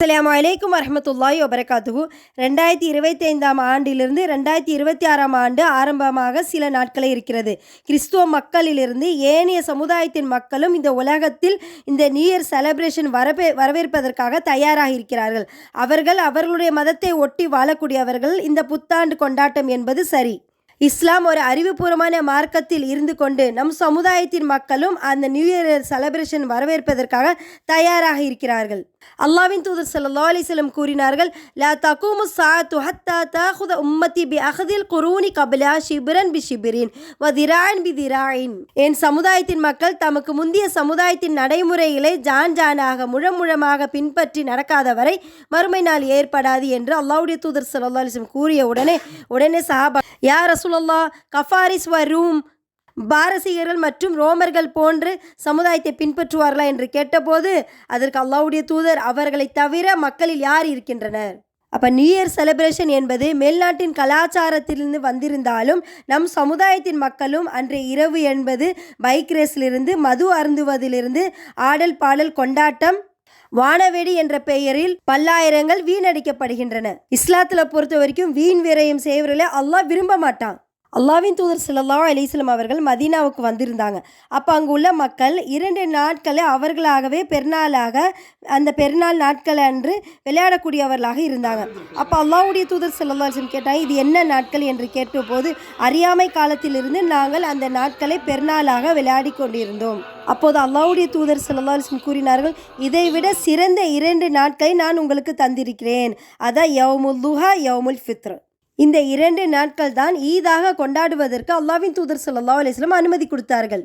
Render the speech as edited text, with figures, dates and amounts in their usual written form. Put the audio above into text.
அஸ்ஸலாமு அலைக்கும் வரஹ்மத்துல்லாஹி வபரகாத்துஹு. 2025ஆம் ஆண்டிலிருந்து 2026ஆம் ஆண்டு ஆரம்பமாக சில நாட்களே இருக்கிறது. கிறிஸ்துவ மக்களிலிருந்து ஏனைய சமுதாயத்தின் மக்களும் இந்த உலகத்தில் இந்த நியூ இயர் செலிப்ரேஷன் வரவேற்பதற்காக தயாராக இருக்கிறார்கள். அவர்கள் அவர்களுடைய மதத்தை ஒட்டி வாழக்கூடியவர்கள். இந்த புத்தாண்டு கொண்டாட்டம் என்பது சரி. இஸ்லாம் ஒரு அறிவுபூர்வமான மார்க்கத்தில் இருந்து கொண்டு நம் சமுதாயத்தின் மக்களும் அந்த நியூ இயர் செலிப்ரேஷன் வரவேற்பதற்காக தயாராக இருக்கிறார்கள். அல்லாஹ்வின் தூதர் ஸல்லல்லாஹு அலைஹி வஸல்லம் கூறினார்கள், லா தகூமு ஸாஅத்து ஹத்தா தஅஹுத உம்மத்தி பிஅஹதில் குரூனி கப்லா ஷிப்ரன் பிஷிப்ரின் வ திராஅன் பிதிராஇன். என் சமுதாயத்தின் மக்கள் தமக்கு முந்திய சமுதாயத்தின் நடைமுறைகளை ஜானாக முழமாக பின்பற்றி நடக்காதவரை மறுமை நாள் ஏற்படாது என்று அல்லாஹ்வுடைய தூதர் ஸல்லல்லாஹு அலைஹி வஸல்லம் கூறிய உடனே சஹாபா, யா ரசூலல்லாஹ், கஃபாரிஸ் வ ரூம், பாரசீகர்கள் மற்றும் ரோமர்கள் போன்று சமுதாயத்தை பின்பற்றுவார்களா என்று கேட்டபோது அதற்கு அல்லாஹ்வுடைய தூதர், அவர்களை தவிர மக்களில் யார் இருக்கின்றனர்? அப்போ நியூ இயர் செலிப்ரேஷன் என்பது மேல்நாட்டின் கலாச்சாரத்திலிருந்து வந்திருந்தாலும் நம் சமுதாயத்தின் மக்களும் அன்றைய இரவு என்பது பைக் ரேஸிலிருந்து மது அருந்துவதிலிருந்து ஆடல் பாடல் கொண்டாட்டம் வானவெடி என்ற பெயரில் பல்லாயிரங்கள் வீணடிக்கப்படுகின்றன. இஸ்லாத்தில் பொறுத்த வரைக்கும் வீண் விரயம் செய்வர்களே அல்லாஹ் விரும்ப மாட்டான். அல்லாஹ்வின் தூதர் ஸல்லல்லாஹு அலைஹி வஸல்லம் அவர்கள் மதீனாவுக்கு வந்திருந்தாங்க. அப்போ அங்கு உள்ள மக்கள் 2 நாட்களை அவர்களாகவே பெருநாளாக அந்த பெருநாள் நாட்கள் அன்று விளையாடக்கூடியவர்களாக இருந்தாங்க. அப்போ அல்லாஹ்வுடைய தூதர் ஸல்லல்லாஹு அலைஹி வஸல்லம் கேட்டாங்க, இது என்ன நாட்கள் என்று கேட்டபோது, அறியாமை காலத்திலிருந்து நாங்கள் அந்த நாட்களை பெருநாளாக விளையாடி கொண்டிருந்தோம். அப்போது அல்லாஹ்வுடைய தூதர் ஸல்லல்லாஹு அலைஹி வஸல்லம் கூறினார்கள், இதைவிட சிறந்த 2 நாட்களை நான் உங்களுக்கு தந்திருக்கிறேன். அதான் யௌமுல் துஹா, யௌமுல் ஃபித்ர். இந்த 2 நாட்கள் தான் ஈதாக கொண்டாடுவதற்கு அல்லாஹ்வின் தூதர் ஸல்லல்லாஹு அலைஹி வஸல்லம் அனுமதி கொடுத்தார்கள்.